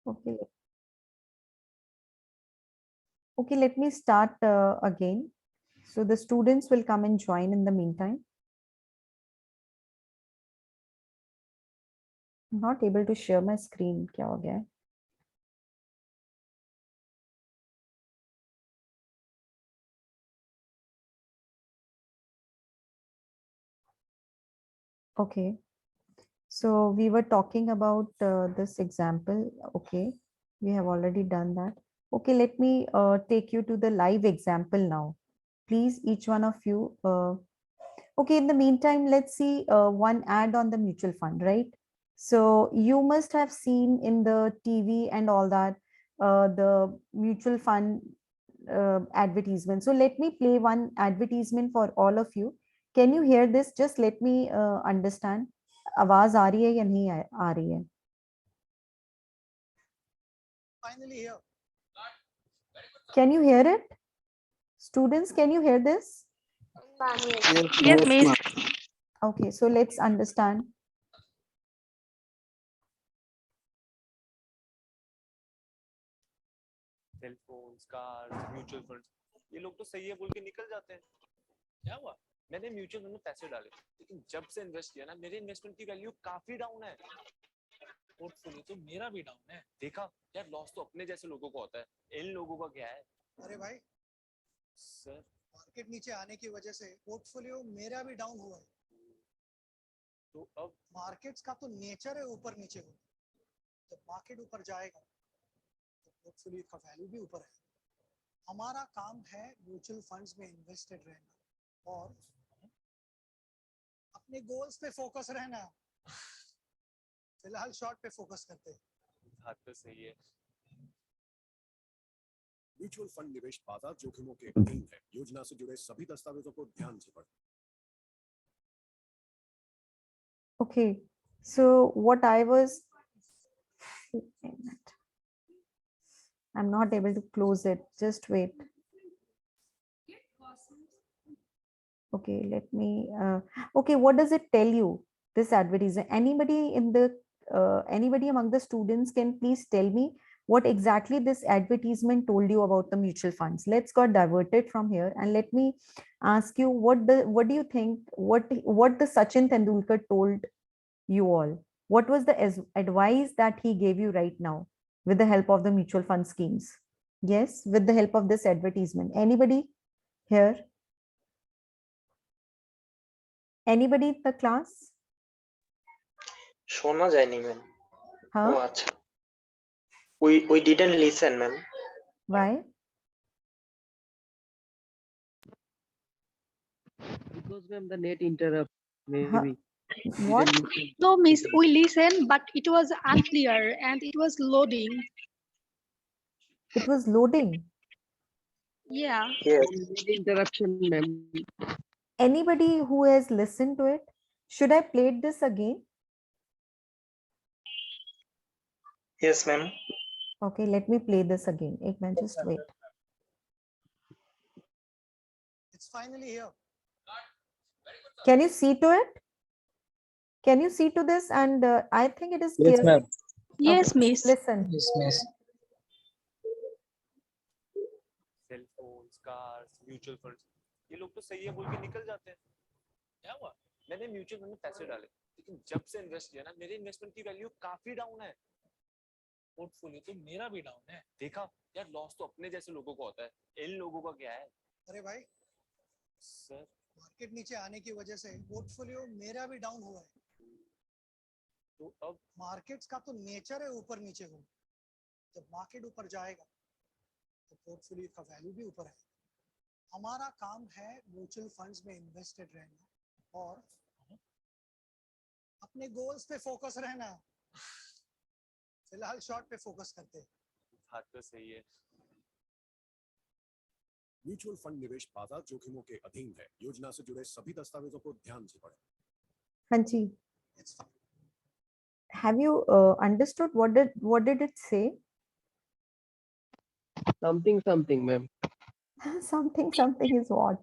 Okay. Okay, let me start again. So the students will come and join in the meantime. I'm not able to share my screen. क्या हो गया है? Okay. So we were talking about this example. Okay, we have already done that. Okay, let me take you to the live example now. Please, each one of you. Okay, in the meantime, let's see one ad on the mutual fund, right? So you must have seen in the TV and all that the mutual fund advertisement. So let me play one advertisement for all of you. Can you hear this? Just let me understand. आवाज आ रही है या नहीं आ रही है? Finally here. Can you hear it? Students, can you hear this? Yes, miss. Okay, so let's understand. Cell phones, cars, mutual funds, ये लोग तो सही है बोल के निकल जाते हैं। क्या हुआ? मैंने म्यूचुअल फंड में पैसे डाले, लेकिन जब से इन्वेस्ट किया ना, मेरे इन्वेस्टमेंट की वैल्यू काफी डाउन है। पोर्टफोलियो तो मेरा भी डाउन है। देखा यार, लॉस तो अपने जैसे लोगों को होता है, इन लोगों का क्या है? अरे भाई सर, मार्केट नीचे आने की वजह से पोर्टफोलियो मेरा भी डाउन हुआ है। तो अब मार्केट्स का तो नेचर है ऊपर नीचे होना। जब मार्केट ऊपर जाएगा तो पोर्टफोलियो का वैल्यू भी ऊपर है। हमारा काम है म्यूचुअल फंड्स में इन्वेस्टेड रहना और अपने गोल्स पे फोकस रहना। फिलहाल शॉर्ट पे फोकस करते हैं। बात तो सही है। म्यूचुअल फंड निवेश बाजार जोखिमों के अधीन है। योजना से जुड़े सभी दस्तावेजों को ध्यान से पढ़ें। Okay, so what I was, I'm not able to close it. Just wait. Okay, let me. Okay, what does it tell you? This advertisement. Anybody among the students can please tell me what exactly this advertisement told you about the mutual funds. Let's got diverted from here and let me ask you what do you think what the Sachin Tendulkar told you all? What was the advice that he gave you right now with the help of the mutual fund schemes? Yes, with the help of this advertisement. Anybody here? Anybody in the class? শোনা যায়নি ma'am. Huh? ও আচ্ছা, we didn't listen ma'am. Why? Because ma'am, the net interrupt maybe. Huh? What? No, miss, we listened, but it was unclear and it was loading. It was loading. Yeah. Yes. Net interruption ma'am. Anybody who has listened to it? Should I play this again? Yes ma'am. Okay, let me play this again. Ek minute, just wait. It's finally here. Can you see to it? Can you see to this? And I think it is clear. Yes, ma'am. Yes, Okay, miss. listen. Yes, miss. Cell phones, cars, mutual funds, ये लोग तो सही है बोल के निकल जाते हैं। क्या हुआ? मैंने म्यूचुअल फंड में पैसे डाले, लेकिन जब से इन्वेस्ट किया ना, मेरे इन्वेस्टमेंट की वैल्यू काफी डाउन है। पोर्टफोलियो तो मेरा भी डाउन है। देखा यार, लॉस तो अपने जैसे लोगों को होता है, इन लोगों का क्या है? अरे भाई सर, मार्केट नीचे आने की वजह से पोर्टफोलियो मेरा भी डाउन हुआ है। तो अब मार्केट्स का तो नेचर है ऊपर नीचे होना। जब मार्केट ऊपर जाएगा तो पोर्टफोलियो का वैल्यू भी ऊपर है। हमारा काम है म्यूचुअल फंड्स में इन्वेस्टेड रहना और अपने गोल्स पे फोकस रहना। फिलहाल शॉर्ट पे फोकस करते हैं। बात तो सही है। म्यूचुअल फंड निवेश बाजार जोखिमों के अधीन है। योजना से जुड़े सभी दस्तावेजों को ध्यान से पढ़ें। हाँ जी। Have you understood what did it say? Something ma'am. something is what?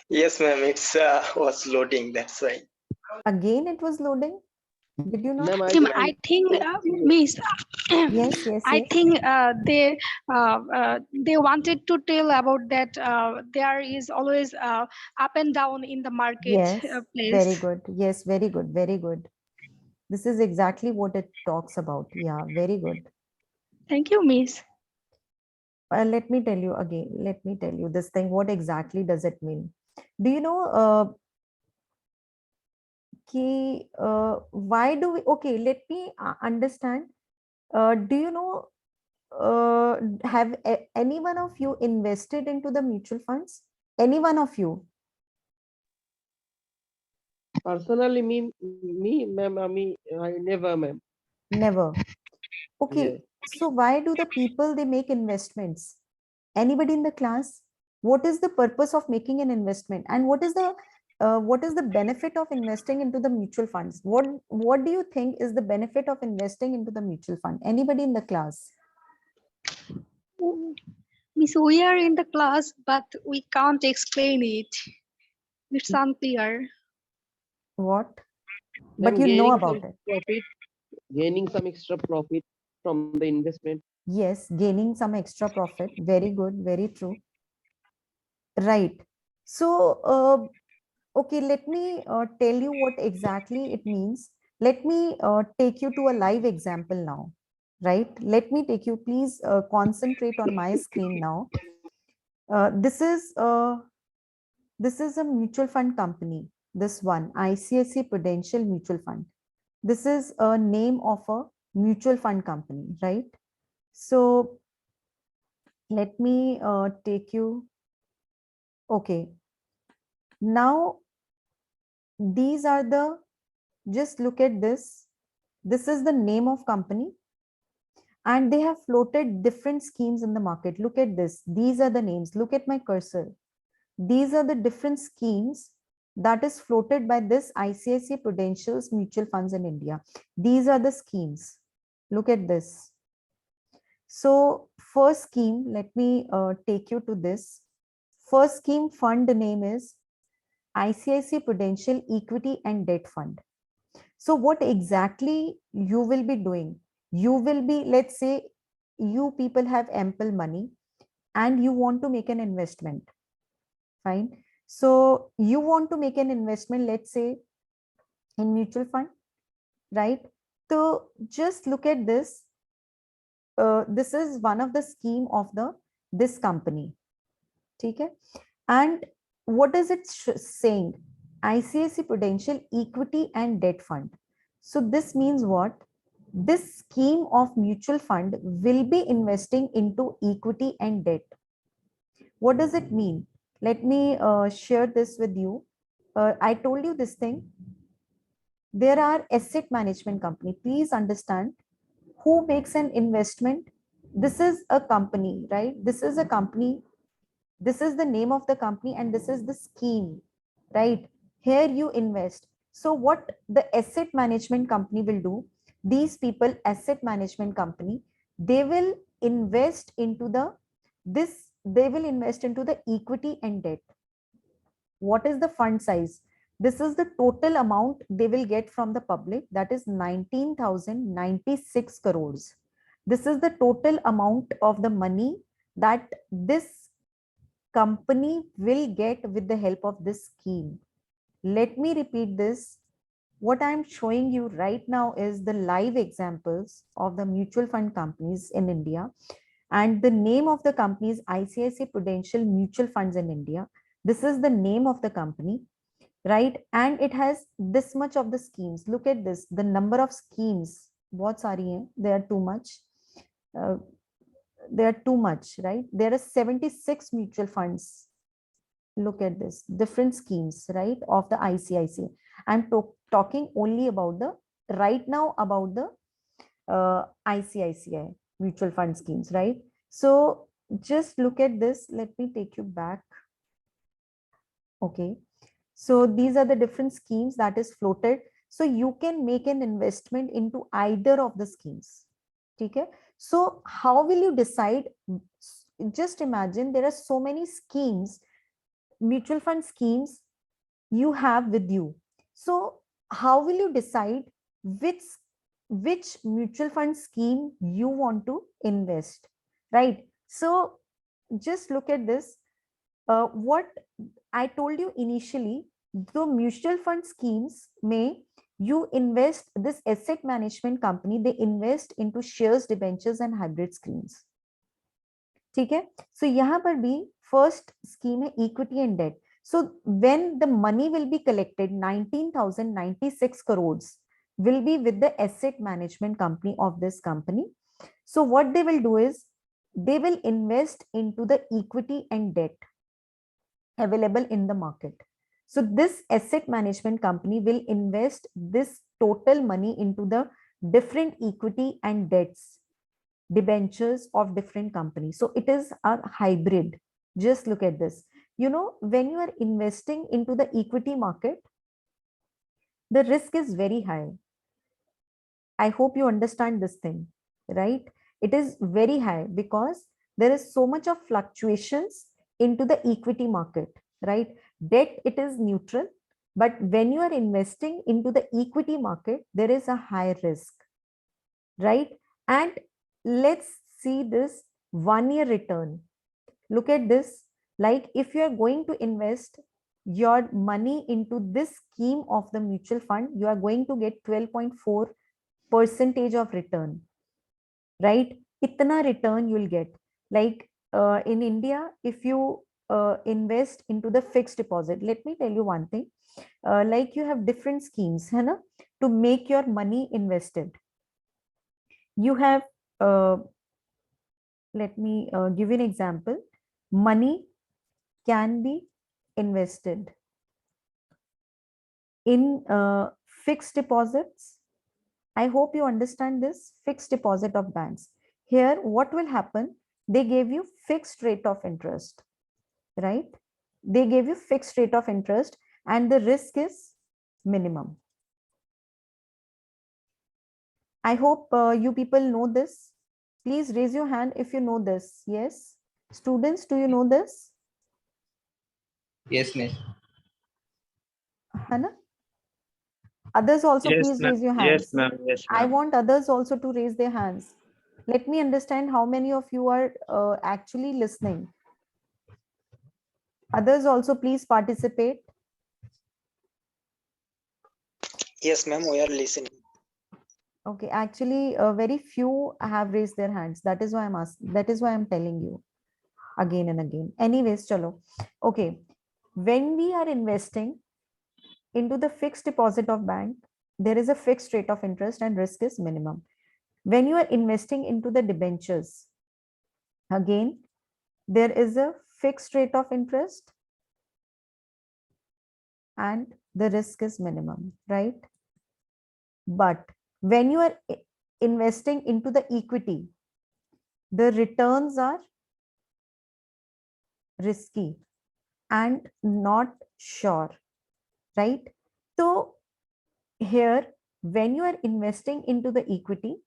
Yes ma'am, it's was loading, that's why. Again it was loading? Did you not? Ma'am, I think, Miss, Yes, yes, I yes. think they wanted to tell about that there is always up and down in the market Yes, very place. good. Yes, very good, very good. This is exactly what it talks about. Yeah, very good. Thank you, Miss. Let me tell you again. Let me tell you this thing. What exactly does it mean? Do you know why do we? Okay, let me understand. Do you know? Have any one of you invested into the mutual funds? Any one of you? personally, ma'am, I never, ma'am. Never. Yes. Okay, so why do the people they make investments? Anybody in the class? What is the purpose of making an investment, and what is the benefit of investing into the mutual funds? What do you think is the benefit of investing into the mutual fund? Anybody in the class? Miss, we are in the class, but we can't explain it. It's unclear. What? But Ma'am, you know gaining some about it. profit, gaining some extra profit from the investment. Yes, gaining some extra profit. Very good, very true. Right. So, okay, let me tell you what exactly it means. Let me take you to a live example now. Right. Let me take you, please concentrate on my screen now. Uh, this is uh, this is a mutual fund company. This one, ICICI Prudential Mutual Fund. This is a name of a mutual fund company, right? So let me take you. Okay. Now these are the, just look at this. This is the name of company, and they have floated different schemes in the market. Look at this. These are the names. Look at my cursor. These are the different schemes that is floated by this ICICI Prudential's mutual funds in India. These are the schemes. Look at this. So first scheme, let me take you to this. First scheme fund name is ICICI Prudential Equity and Debt Fund. So what exactly you will be doing? You will be, let's say you people have ample money and you want to make an investment. Fine. So you want to make an investment, let's say in mutual fund, right? So just look at this. This is one of the scheme of the this company. Okay. And what is it saying? ICICI Prudential Equity and Debt Fund. So this means what? This scheme of mutual fund will be investing into equity and debt. What does it mean? Let me share this with you. I told you this thing. There are asset management company. Please understand who makes an investment. This is a company, right? This is a company. This is the name of the company and this is the scheme, right? Here you invest. So what the asset management company will do, these people, asset management company, they will invest into they will invest into the equity and debt. What is the fund size? This is the total amount they will get from the public, that is 19,096 crores. This is the total amount of the money that this company will get with the help of this scheme. Let me repeat this. What I'm showing you right now is the live examples of the mutual fund companies in India. And the name of the company is ICICI Prudential Mutual Funds in India. This is the name of the company, right? And it has this much of the schemes. Look at this, the number of schemes. What's REM? They are too much. They are too much, right? There are 76 mutual funds. Look at this, different schemes, right, of the ICICI. I'm talking only about the right now about the ICICI mutual fund schemes, right? So just look at this. Let me take you back. Okay. So these are the different schemes that is floated. So you can make an investment into either of the schemes. Okay. So how will you decide? Just imagine there are so many schemes, mutual fund schemes you have with you. So how will you decide which mutual fund scheme you want to invest, right? So just look at this. What I told you initially, the mutual fund schemes may you invest, this asset management company, they invest into shares, debentures and hybrid schemes. ठीक है? So यहाँ पर भी first scheme है equity and debt. So when the money will be collected, 19,096 crores will be with the asset management company of this company. So what they will do is they will invest into the equity and debt available in the market. So this asset management company will invest this total money into the different equity and debts, debentures of different companies. So it is a hybrid. Just look at this. You know, when you are investing into the equity market, the risk is very high. I hope you understand this thing, right? It is very high because there is so much of fluctuations into the equity market, right? Debt, it is neutral, but when you are investing into the equity market, there is a high risk, right? And let's see this 1-year return. Look at this. Like if you are going to invest your money into this scheme of the mutual fund, you are going to get 12.4% of return, right? Itna return you will get. Like in India, if you invest into the fixed deposit, let me tell you one thing. Like you have different schemes, hai na, to make your money invested. You have, let me give you an example. Money can be invested in fixed deposits. I hope you understand this fixed deposit of banks. Here, what will happen? They gave you fixed rate of interest, right? They gave you fixed rate of interest and the risk is minimum. I hope you people know this. Please raise your hand if you know this. Yes. Students, do you know this? Yes, miss. Hannah? Others also, Yes, please ma'am. raise your Yes, hands. ma'am. Yes, I ma'am. want others also to raise their hands. Let me understand how many of you are actually listening. Others also, please participate. Yes, ma'am. We are listening. Okay, actually, very few have raised their hands. That is why I'm asking. That is why I'm telling you again and again. Anyways, chalo. Okay, when we are investing into the fixed deposit of bank, there is a fixed rate of interest and risk is minimum. When you are investing into the debentures, again, there is a fixed rate of interest and the risk is minimum, right? But when you are investing into the equity, the returns are risky and not sure, right? So here, when you are investing into the equity,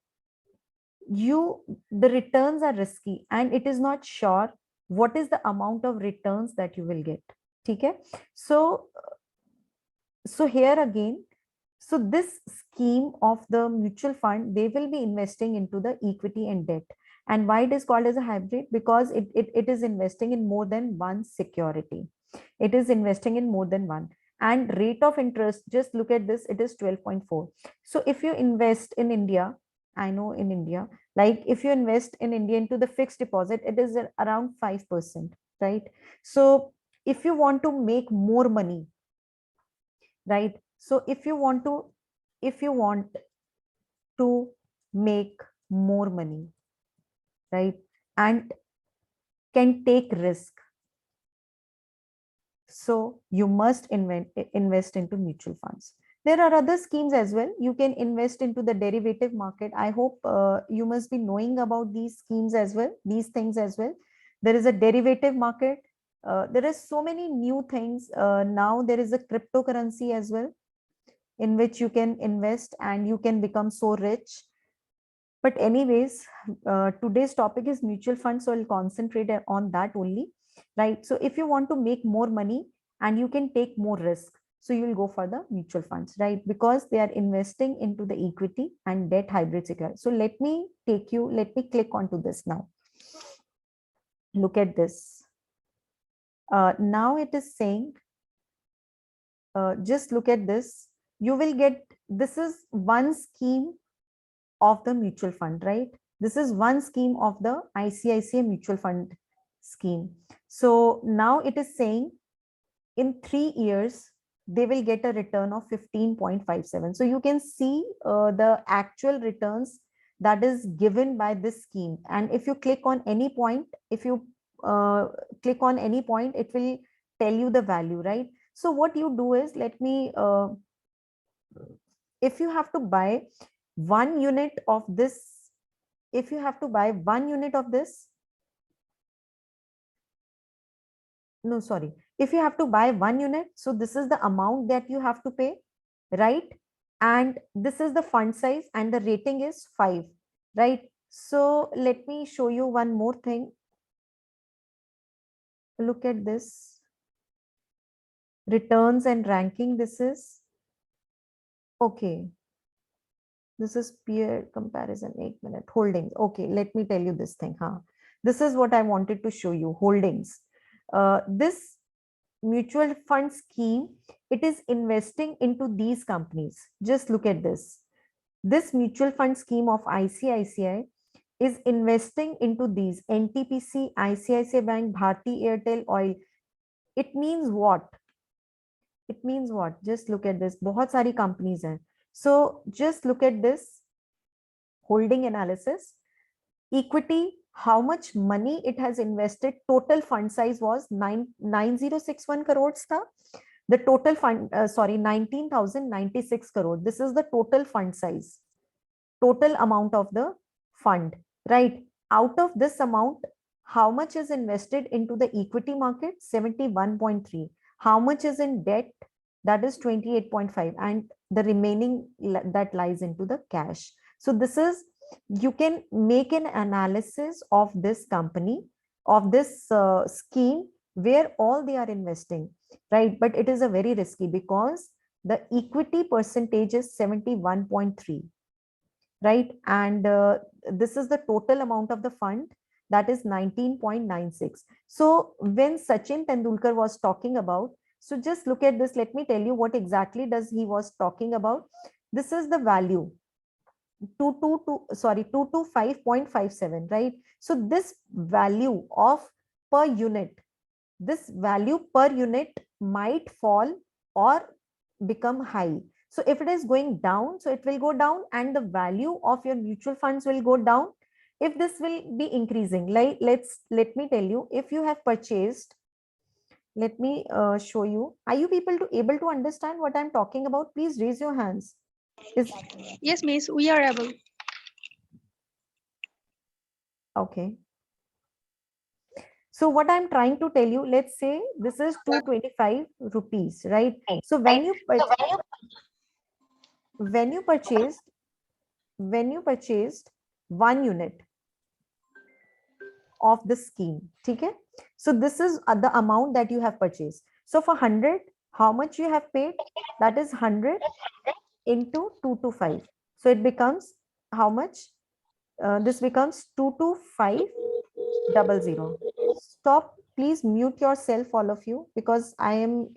the returns are risky and it is not sure what is the amount of returns that you will get. Okay? So here again, so this scheme of the mutual fund, they will be investing into the equity and debt. And why it is called as a hybrid? Because it is investing in more than one security. It is investing in more than one. And rate of interest, just look at this, it is 12.4. So if you invest in India, I know in India, like if you invest in India into the fixed deposit, it is around 5%, right? So if you want to make more money, right? So if you want to make more money, right, and can take risk, so you must invest into mutual funds. There are other schemes as well. You can invest into the derivative market. I hope you must be knowing about these schemes as well, these things as well. There is a derivative market. There are so many new things. Now there is a cryptocurrency as well, in which you can invest and you can become so rich. But anyways, today's topic is mutual funds, so I'll concentrate on that only, right? So if you want to make more money and you can take more risk, So you will go for the mutual funds, right? Because they are investing into the equity and debt hybrid security. So let me click onto this now. Look at this. Now it is saying, just look at this. You will get, this is one scheme of the mutual fund, right? This is one scheme of the ICICI mutual fund scheme. So now it is saying in 3 years, they will get a return of 15.57. So you can see the actual returns that is given by this scheme. And if you click on any point, if you click on any point, it will tell you the value, right? So what you do is, let me, if you have to buy 1 unit of this, if you have to buy 1 unit of this, no, sorry, if you have to buy 1 unit, so this is the amount that you have to pay, right? And this is the fund size and the rating is 5, right? So let me show you one more thing. Look at this. Returns and ranking, this is, okay. This is peer comparison, 8-minute holdings. Okay, let me tell you this thing. This is what I wanted to show you, holdings. This mutual fund scheme, it is investing into these companies. Just look at this. This mutual fund scheme of ICICI is investing into these NTPC, ICICI Bank, Bharti Airtel Oil. It means what? It means what? Just look at this. बहुत सारी companies हैं. So just look at this holding analysis. Equity, how much money it has invested. Total fund size was 9061 crores tha. The total fund, 19,096 crore. This is the total fund size, total amount of the fund, right? Out of this amount, how much is invested into the equity market? 71.3. How much is in debt? That is 28.5. And the remaining that lies into the cash. So this is, you can make an analysis of this company, of this scheme, where all they are investing, right? But it is a very risky, because the equity percentage is 71.3, right? And this is the total amount of the fund, that is 19.96. So when Sachin Tendulkar was talking about, so just look at this, let me tell you what exactly does he was talking about. This is the value, 225.57, right? So this value of per unit, this value per unit might fall or become high. So if it is going down, so it will go down, and the value of your mutual funds will go down. If this will be increasing, like let me tell you, if you have purchased, let me show you. Are you people able to understand what I'm talking about? Please raise your hands. Yes, miss, we are able. Okay. So what I'm trying to tell you, let's say this is 225 rupees, right? So when you purchased 1 unit of the scheme, okay? So this is the amount that you have purchased. So for 100, how much you have paid? That is 100 into 225. So it becomes how much? This becomes 22500. Stop, please mute yourself, all of you, because I am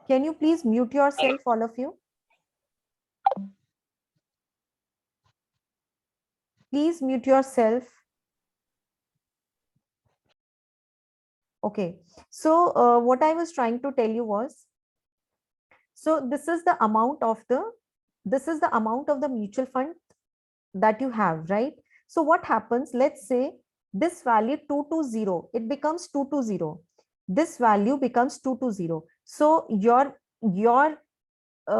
can you please mute yourself, all of you? Please mute yourself. Okay, so what I was trying to tell you was, so this is the amount of the mutual fund that you have, right? So what happens, let's say this value 220, it becomes 220. This value becomes 220. So your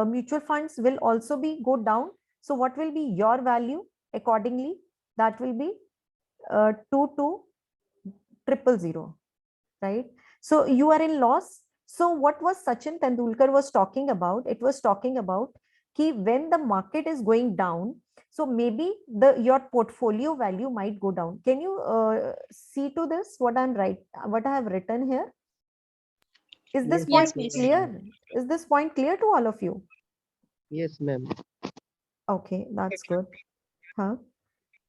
mutual funds will also be go down. So what will be your value accordingly? That will be 22000, right? So you are in loss. So what was Sachin Tendulkar was talking about? It was talking about कि when the market is going down, so maybe your portfolio value might go down. Can you see to this what I have written here? Is this Yes, point Yes, miss. clear? Is this point clear to all of you? Yes, ma'am. Okay, that's good. Huh?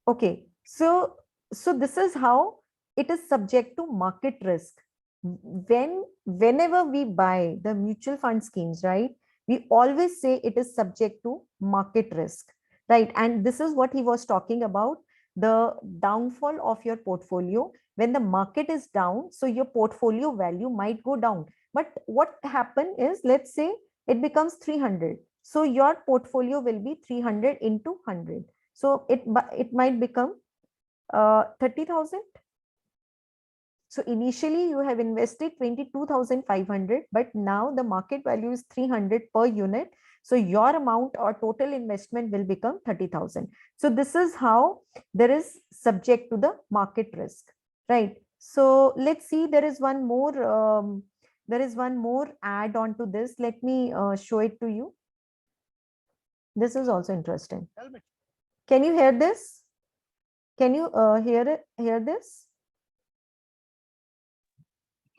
Okay, so this is how it is subject to market risk. Whenever we buy the mutual fund schemes, right, we always say it is subject to market risk, right? And this is what he was talking about, the downfall of your portfolio. When the market is down, so your portfolio value might go down. But what happen is, let's say it becomes 300. So your portfolio will be 300 into 100. So it might become 30,000. So initially you have invested 22,500, but now the market value is 300 per unit. So your amount or total investment will become 30,000. So this is how there is subject to the market risk, right? So let's see, there is one more add on to this. Let me show it to you. This is also interesting. Can you hear this? Can you hear this?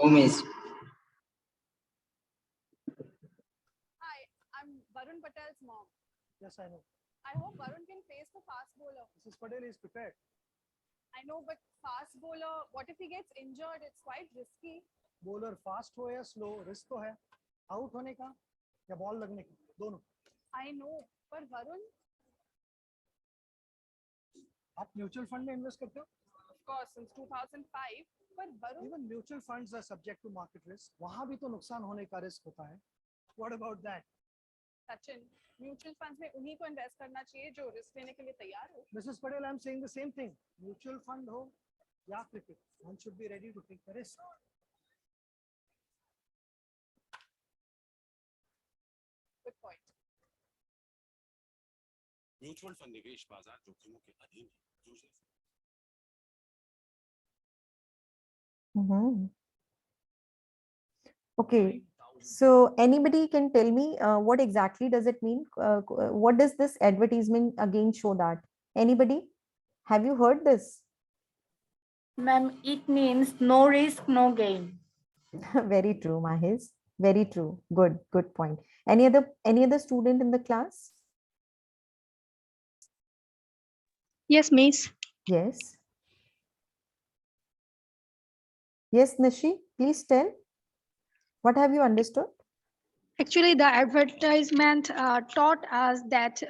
Oh, miss. Hi, I'm Varun Patel's mom. Yes, I know. I hope Varun can face the fast bowler. Mrs. Patel is prepared. I know, but fast bowler, what if he gets injured? It's quite risky. Bowler fast हो या slow, risk तो है out होने का या ball लगने का, दोनों. I know, but Varun, आप म्यूचुअल फंड में इन्वेस्ट करते हो? of course, since 2005, but Varun, even mutual funds are subject to market risk. वहां भी तो नुकसान होने का रिस्क होता है. What about that? Sachin, mutual funds में उन्हीं को इन्वेस्ट करना चाहिए जो रिस्क लेने के लिए तैयार हो. Mrs Patel, I am saying the same thing. Mutual fund हो या cricket, one should be ready to take the risk. Good point. Mutual fund निवेश बाजार जोखिमों के अधीन है. जूझने से Mhm. Okay, so anybody can tell me what exactly does it mean? What does this advertisement again show that? Anybody? Have you heard this? Ma'am, it means no risk, no gain. Very true, Mahiz. Very true. Good point. Any other student in the class? Yes, miss. Yes. Yes, Nishi, please tell. What have you understood? Actually, the advertisement taught us that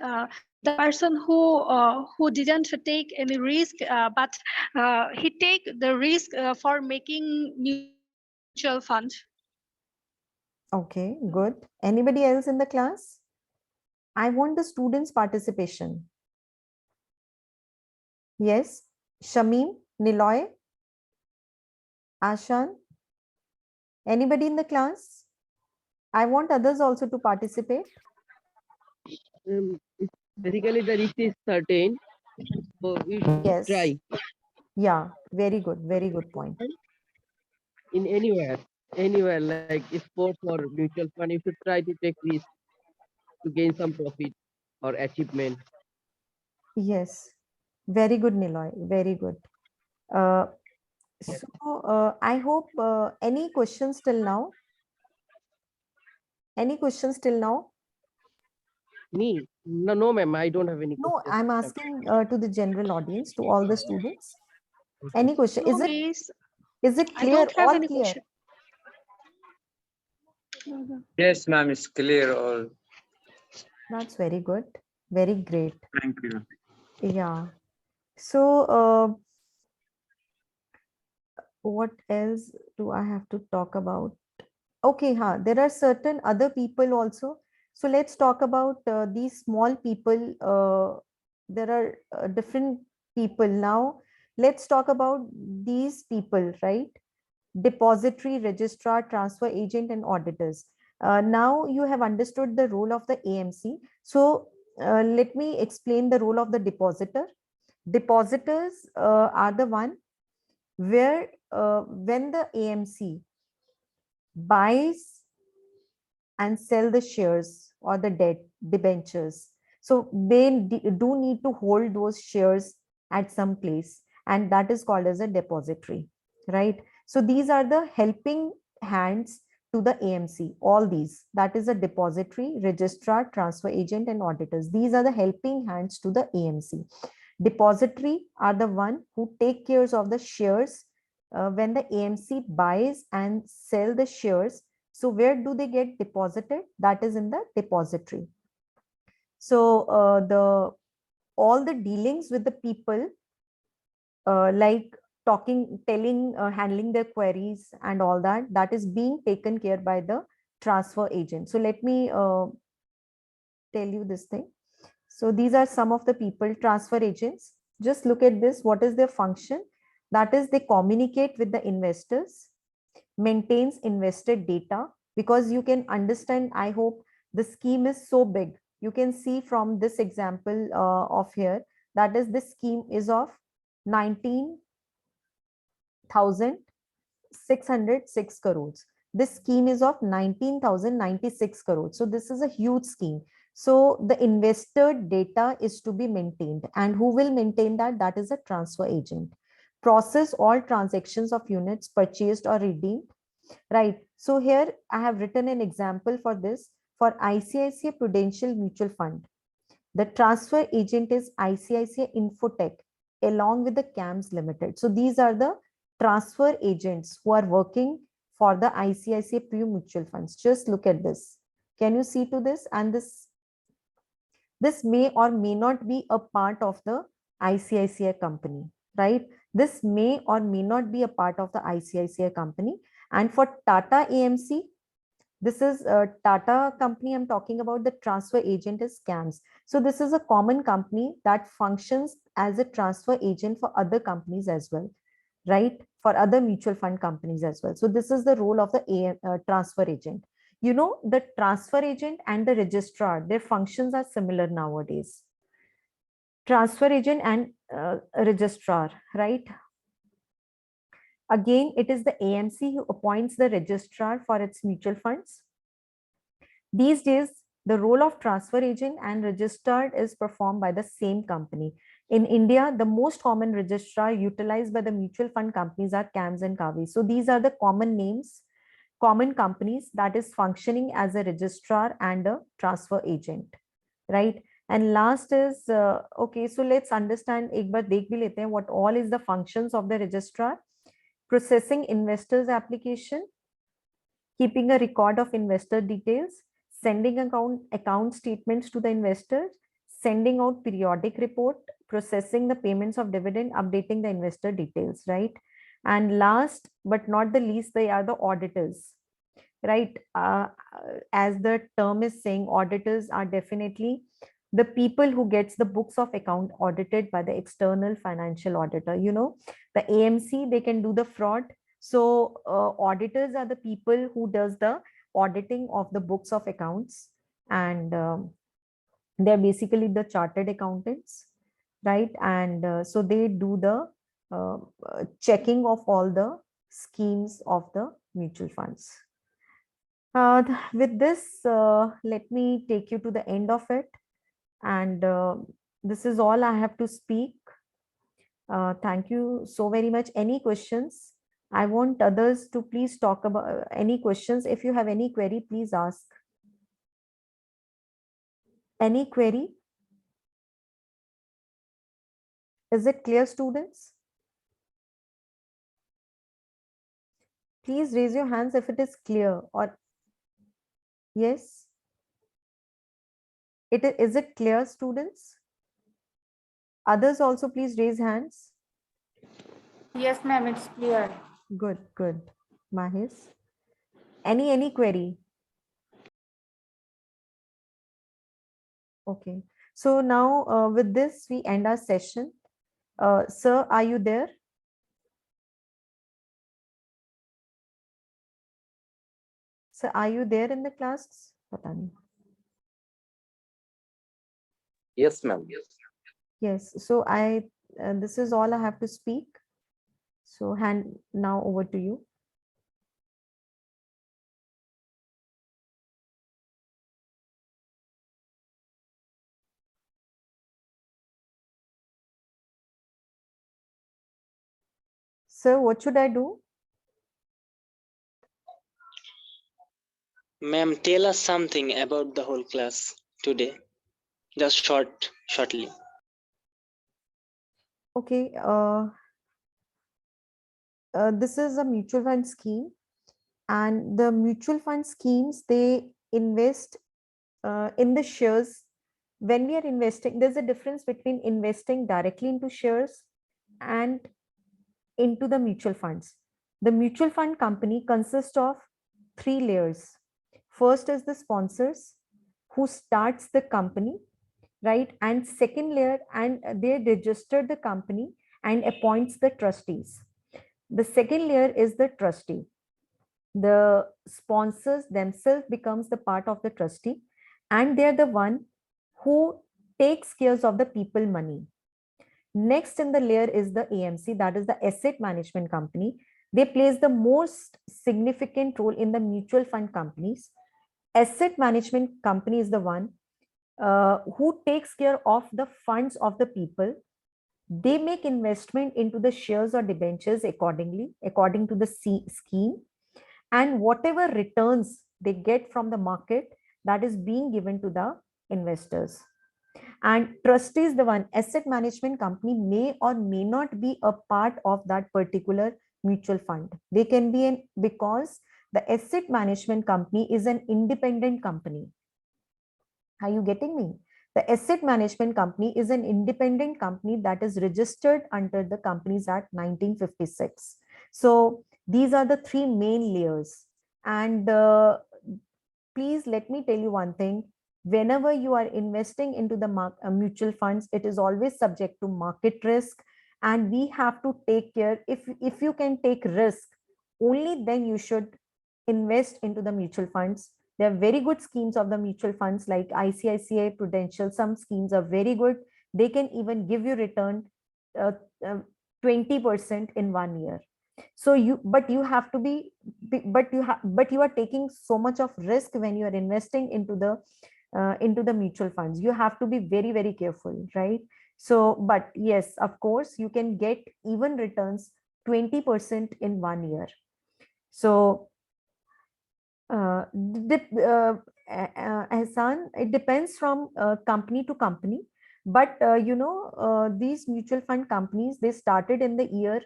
the person who didn't take any risk, but he take the risk for making mutual fund. Okay, good. Anybody else in the class? I want the students' participation. Yes, Shamim, Niloy, Ashan. Anybody in the class? I want others also to participate. It's basically the risk is certain, so we should Yes. try Yeah, very good point. in anywhere like sports or mutual fund. You should try to take risk to gain some profit or achievement. Yes, very good, Niloy. Very good. So I hope any questions till now? Any questions till now? Me? No, ma'am. I don't have any No, questions. I'm asking to the general audience, to all the students. Any question? No, miss. Is it I clear? don't have All any clear? question. No. Yes, ma'am, it's clear all. That's very good. Very great. Thank you. Yeah. So what else do I have to talk about? Okay, there are certain other people also. So let's talk about these small people. There are different people now. Let's talk about these people, right? Depository, registrar, transfer agent, and auditors. Now you have understood the role of the AMC. So let me explain the role of the depositor. Depositors are the one where when the AMC buys and sell the shares or the debt debentures, so they do need to hold those shares at some place, and that is called as a depository, right? So these are the helping hands to the AMC. All these, that is a depository, registrar, transfer agent, and auditors. These are the helping hands to the AMC. Depository are the one who take care of the shares when the AMC buys and sell the shares. So where do they get deposited? That is in the depository. So all the dealings with the people, like talking, telling, handling their queries and all that, that is being taken care by the transfer agent. So let me tell you this thing. So these are some of the people, transfer agents. Just look at this. What is their function? That is, they communicate with the investors, maintains invested data, because you can understand, I hope the scheme is so big. You can see from this example of here, that is, this scheme is of 19,606 crores. This scheme is of 19,096 crores. So this is a huge scheme. So the investor data is to be maintained, and who will maintain that? That is a transfer agent. Process all transactions of units purchased or redeemed. Right. So here I have written an example for this. For ICICI Prudential Mutual Fund, the transfer agent is ICICI Infotech along with the CAMS Limited. So these are the transfer agents who are working for the ICICI Pru Mutual Funds. Just look at this. Can you see to this? And this may or may not be a part of the ICICI company, right? This may or may not be a part of the ICICI company. And for Tata AMC, this is a Tata company I'm talking about. The transfer agent is CAMS. So this is a common company that functions as a transfer agent for other companies as well, right? For other mutual fund companies as well. So this is the role of the transfer agent. You know, the transfer agent and the registrar, their functions are similar nowadays. Transfer agent and registrar, right? Again, it is the AMC who appoints the registrar for its mutual funds. These days, the role of transfer agent and registrar is performed by the same company. In India, the most common registrar utilized by the mutual fund companies are CAMS and KAVI. So these are the common names, common companies that is functioning as a registrar and a transfer agent, right? And last is, okay, so let's understand, ek baar dekh bhi lete hain, what all is the functions of the registrar. Processing investors' application, keeping a record of investor details, sending account statements to the investors, sending out periodic report, processing the payments of dividend, updating the investor details, right? And last but not the least, they are the auditors, right? As the term is saying, auditors are definitely the people who gets the books of account audited by the external financial auditor. You know, the AMC, they can do the fraud. So auditors are the people who does the auditing of the books of accounts, and they're basically the chartered accountants, right? And so they do the checking of all the schemes of the mutual funds. With this, let me take you to the end of it. And this is all I have to speak. Thank you so very much. Any questions? I want others to please talk about any questions. If you have any query, please ask. Any query? Is it clear, students? Please raise your hands if it is clear. Or yes? Is it clear, students? Others also please raise hands. Yes, ma'am, it's clear. Good, good. Mahis. Any query? Okay. So now with this, we end our session. Sir, are you there? Sir, are you there in the class? Pata nahi. Yes, ma'am. Yes. So this is all I have to speak. So hand now over to you. Sir, what should I do? Ma'am, tell us something about the whole class today. Just shortly. Okay, this is a mutual fund scheme, and the mutual fund schemes, they invest in the shares. When we are investing, there's a difference between investing directly into shares and into the mutual funds. The mutual fund company consists of three layers. First is the sponsors who starts the company, right? And second layer, and they register the company and appoints the trustees. The second layer is the trustee. The sponsors themselves becomes the part of the trustee, and they're the one who takes care of the people money. Next in the layer is the AMC, that is the asset management company. They plays the most significant role in the mutual fund companies. Asset management company is the one who takes care of the funds of the people. They make investment into the shares or debentures according to the scheme, and whatever returns they get from the market, that is being given to the investors. And trustee is the one. Asset management company may or may not be a part of that particular mutual fund. They can be in, because the asset management company is an independent company. Are you getting me? The asset management company is an independent company that is registered under the Companies Act 1956. So these are the three main layers. And please let me tell you one thing. Whenever you are investing into the mutual funds, it is always subject to market risk. And we have to take care. If you can take risk, only then you should invest into the mutual funds. There are very good schemes of the mutual funds like ICICI Prudential. Some schemes are very good. They can even give you return 20% in 1 year. So but you have to be, but you are taking so much of risk when you are investing into the mutual funds. You have to be very, very careful, right? So, but yes, of course, you can get even returns 20% in 1 year. So Hassan, it depends from company to company, but these mutual fund companies, they started in the year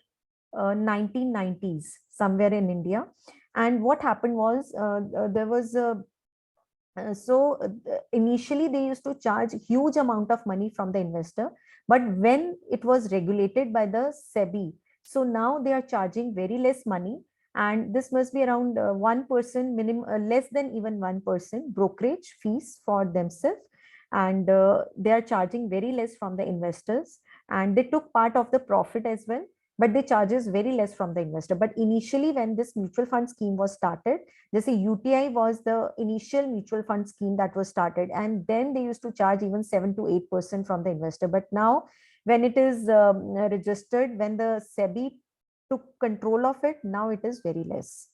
1990s somewhere in India. And what happened was there was a initially they used to charge huge amount of money from the investor, but when it was regulated by the SEBI, so now they are charging very less money, and this must be around 1% minimum, less than even 1% brokerage fees for themselves, and they are charging very less from the investors, and they took part of the profit as well, but they charges very less from the investor. But initially when this mutual fund scheme was started, they say UTI was the initial mutual fund scheme that was started, and then they used to charge even 7 to 8% from the investor. But now when it is registered, when the SEBI took control of it, now it is very less.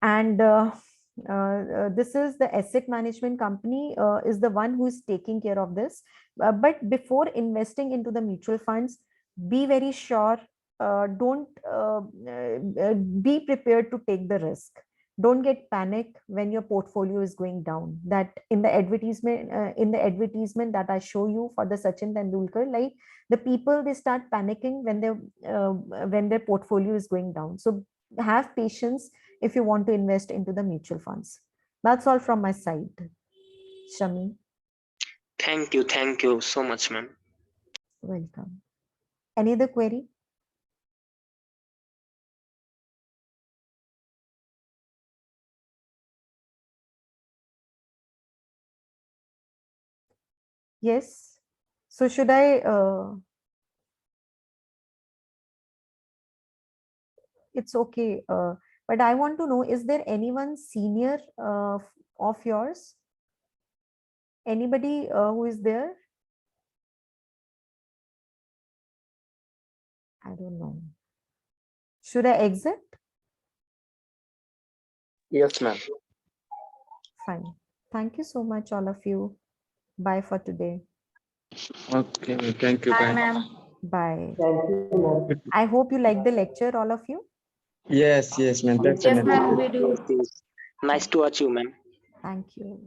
And this is the asset management company is the one who is taking care of this. But before investing into the mutual funds, be very sure, don't be prepared to take the risk. Don't get panic when your portfolio is going down. That in the advertisement that I show you for the Sachin Tendulkar, like the people, they start panicking when their portfolio is going down. So have patience if you want to invest into the mutual funds. That's all from my side. Shami. Thank you so much, ma'am. Welcome. Any other query? Yes. So should I, it's okay. But I want to know, is there anyone senior of yours? Anybody who is there? I don't know. Should I exit? Yes, ma'am. Fine. Thank you so much, all of you. Bye for today. Okay, thank you. Bye, Bye. ma'am. Bye. Thank you, ma'am. I hope you like the lecture, all of you. Yes, ma'am. That's Yes, enough. ma'am, we do. Yes, yes. Nice to watch you, ma'am. Thank you.